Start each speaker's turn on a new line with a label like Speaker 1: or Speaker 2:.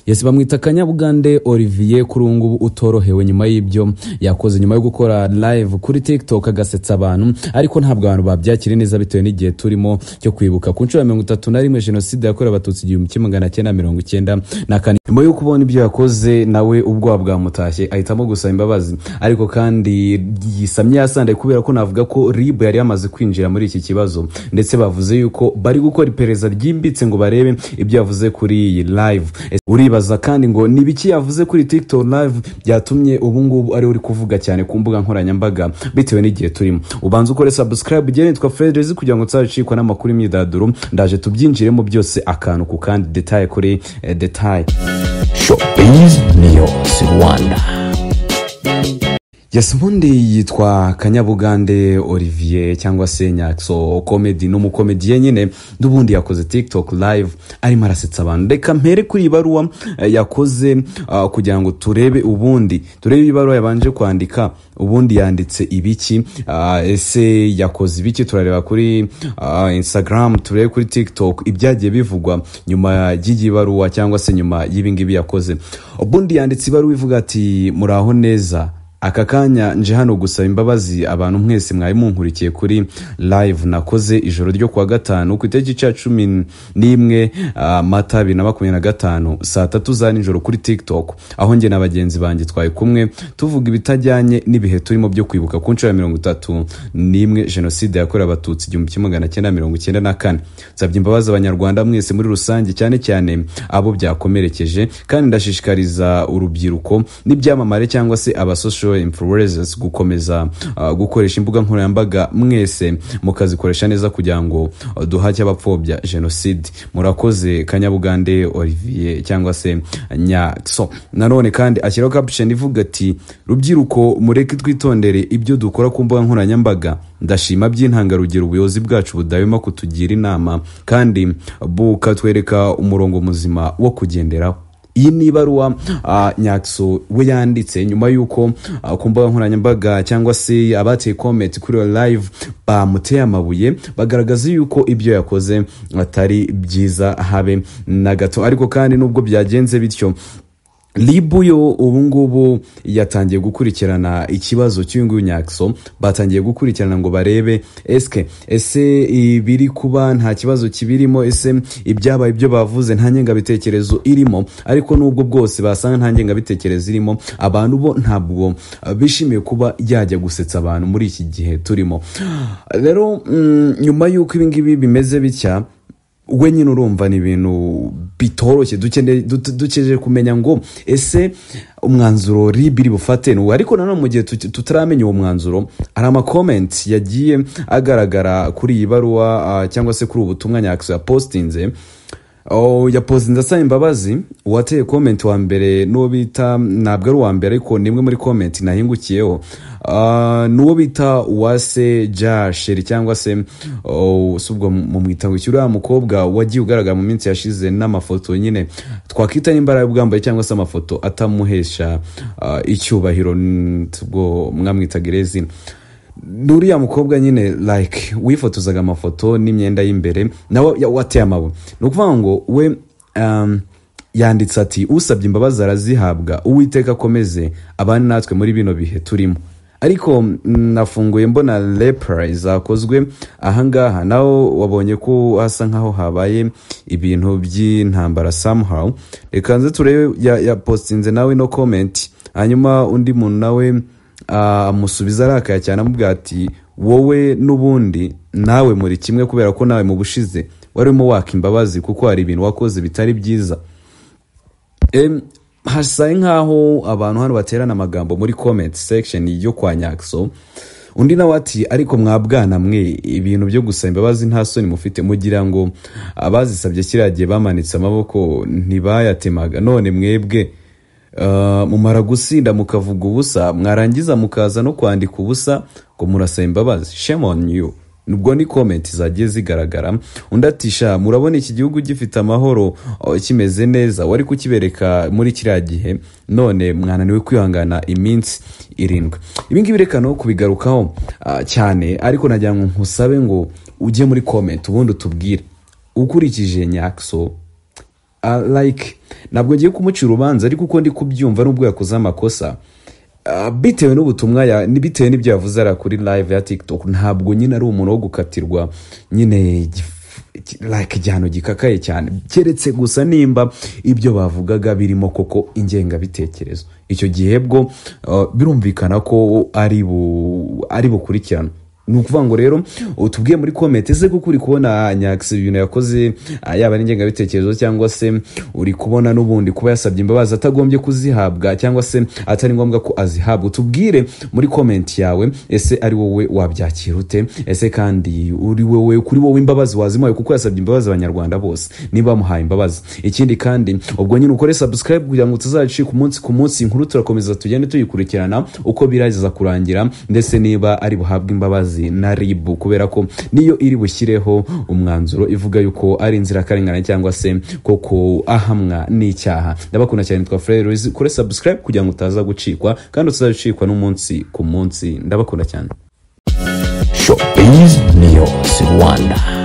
Speaker 1: Yes, bamwita Kanyabugande Olivier kurungu utorohewe nyuma y'ibyo yakoze nyuma yo gukora live kuri TikTok agasetsa abantu, ariko ntabwo abantu babyakire neza bitewe n'igihe turimo cyo kwibuka ku nshuro ya 31 jenoside yakorewe abatutsi 1994. Nyuma yo kubona ibyo yakoze nawe ubwo bwamutashye ahitamo gusaba imbabazi, ariko kandi yisamye yasande kubera ko navuga ko RIB yari yamaze kwinjira muri iki kibazo, ndetse bavuze yuko bari gukora iperereza ryimbitse ngo barebe ibyo yavuze kuri iyi live. Uribaza kandi ngo nibiki yavuze kuri TikTok live byatumye ubu ngubu ari uri kuvuga cyane ku mbuga nkoranyambaga bitewe n'igihe turimo. Ubanza ukore subscribe gene twa Frederick kugira ngo tsaricikwa n'amakuru imyidaduro, ndaje tubyinjiremo byose akantu ku kandi detail kuri detail.
Speaker 2: Showbiz News Rwanda.
Speaker 1: Yes, mundi yitwa Kanyabugande Olivier cyangwa se Nyakso comedy no mukomediye nyine ndubundi yakoze TikTok live arimo arasetsa abantu. Reka mpere kuri ibaruwa yakoze kugira ngo turebe ibaruwa yabanje kwandika ubundi yanditse ibiki, ese yakoze ibiki. Turareba kuri Instagram, turebe kuri TikTok ibyagiye bivugwa nyuma y'igibaruwa cyangwa se nyuma y'ibingibi yakoze. Ubundi yanditse ibaruwa ivuga ati muraho neza, aka kanya nje hano gusaba imbabazi abantu mwese mwari munkurikiye kuri live nakoze ijoro ryo kuwa gatanu ku itariki ya 11 Mata 2025 saa 3 za nijoro kuri TikTok, aho nge n'abagenzi banjye twaye kumwe tuvuga ibitajyanye n'ibihe turimo byo kwibuka ku nshuro ya 31 jenoside yakorewe abatutsi 1994. Nsabye imbabazi abanyarwanda mwese muri rusange, cyane cyane abo byakomerekeje, kandi ndashishikariza urubyiruko n'ibyamamare cyangwa se abasocial influencers gukomeza gukoresha imbuga nkoranyambaga mwese mukazikoresha neza kugira ngo duhake abapfobya jenoside. Murakoze Kanyabugande Olivier cyangwa se Nyakso. Nanone kandi ashyiraho caption ivuga ati rubyiruko mureke twitondere ibyo dukora ku mbuga nkoranyambaga, ndashima by'intangarugero ubuyobozi bwacu budahwema kutugira inama kandi bukatwereka umurongo muzima wo kugenderaho. Iyi ni ibaruwa Nyakso we yanditse nyuma yuko ku mbuga nkoranyambaga cyangwa se abateye comment kuri live bamuteye amabuye bagaragaza yuko ibyo yakoze atari byiza habe na gato. Ariko kandi nubwo byagenze bityo, RIB yo ubu ngubu yatangiye gukurikirana ikibazo cy'uyu Nyakso, batangiye gukurikirana ngo barebe ese ibiri kuba nta kibazo kibirimo, ese ibyabaye ibyo bavuze nta ngengabitekerezo irimo. Ariko nubwo bwose basanga nta ngengabitekerezo irimo, abantu bo ntabwo bishimiye kuba yajya gusetsa abantu muri iki gihe turimo. Rero nyuma yuko ibingibi bimeze bitya, we nyine urumva ni ibintu bitoroshye, dukeje kumenya ngo ese umwanzuro RIB iri bufate n'uwo. Ariko nanone mu gihe tutaramenya uwo mwanzuro, hari ama comment yagiye agaragara kuri iyi baruwa cyangwa se kuri ubutumwa Nyakso yapostinze. Yapostinze asaba imbabazi. Uwateye comment wa mbere n'uwo bita, ntabwo ari uwa mbere ariko nimwe muri comment nahingukiyeho, n'uwo bita Uwase Jasheri cyangwa se subwo mu mwitango cy'uriya mukobwa wagiye ugaragara mu minsi yashize n'amafoto nyine twakita n'imbaraga bwambaye cyangwa se amafoto atamuhesha icyubahiro, ubwo mwamwita Gerezina. Nuriya mukobwa nyine like wifotozaga amafoto n'imyenda y'imbere nawe wateye amabu. Nukuvuga ngo we yanditse ati usabye imbabazi arazihabwa, Uwiteka akomeze abandi natwe muri bino bihe turimo. Ariko nafunguye mbona reply zakozwe ahangaha, naho wabonye ko hasa nkaho habaye ibintu by'intambara somehow. Reka nze turebe ya postinze nawe no comment, hanyuma undi muntu nawe amusubiza arakaya cyane amubwira ati wowe nubundi nawe muri kimwe, kubera ko nawe mu bushize warimo waka imbabazi kuko hari ibintu wakoze bitari byiza. Hasaye nkaho abantu hano baterana amagambo muri comment section yo kwa Nyakso. Undi nawe ati ariko mwabwana mwe ibintu byo gusaba imbabazi nta soni mufite, mugira ngo abazisabye kiragiye bamanitse amaboko ntibayatemaga, none mwebwe mumara gusinda mukavuga ubusa, mwarangiza mukaza no kwandika ubusa ngo murasaba imbabazi. Shame on you. Nubwo ni comment zagiye zigaragara. Undi atisha murabona iki gihugu gifite amahoro kimeze neza, wari kukibereka muri kiriya gihe, none mwananiwe kwihangana iminsi 7. Ibingibi reka no kubigarukaho cyane, ariko nagira ngo nkusabe ngo ujye muri comment ubundi utubwire ukurikije Nyakso like ntabwo ngiye kumuca urubanza ariko uko ndi kubyumva nubwo yakoze amakosa bitewe n'ubutumwa bitewe n'ibyo yavuze ara kuri live ya TikTok ntabwo nyine ari umuntu wo gukatirwa nyine like igihano gikakaye cyane keretse gusa nimba ibyo bavugaga birimo koko ingengabitekerezo icyo gihe bwo birumvikana ko ari bukurikirana ni ukuvuga ngo rero utubwiye muri comment ese kuko uri kubona Nyax ibintu yakoze yaba ari ingengabitekerezo cyangwa se uri kubona n'ubundi kuba yasabye imbabazi atagombye kuzihabwa cyangwa se atari ngombwa ko azihabwa utubwire muri comment yawe ese ari wowe wabyakira ute ese kandi uri wowe kuri wowe imbabazi wazimuhaye kuko yasabye imbabazi abanyarwanda bose niba muhaye imbabazi ikindi kandi ubwo nyine ukore subscribe kugira ngo tuzacike umunsi ku munsi inkuru turakomeza tugende tuyikurikirana uko birageza kurangira ndetse niba ari buhabwe imbabazi na RIB kubera ko niyo iri bushyireho umwanzuro ivuga yuko ari inzirakarengane cyangwa se koko ahamwa n'icyaha ndabakunda cyane twa Frere Luis kure subscribe kugira ngo utaza gucikwa kandi uzazacikwa n'umunsi ku munsi ndabakunda cyane
Speaker 2: Showbiz News Rwanda.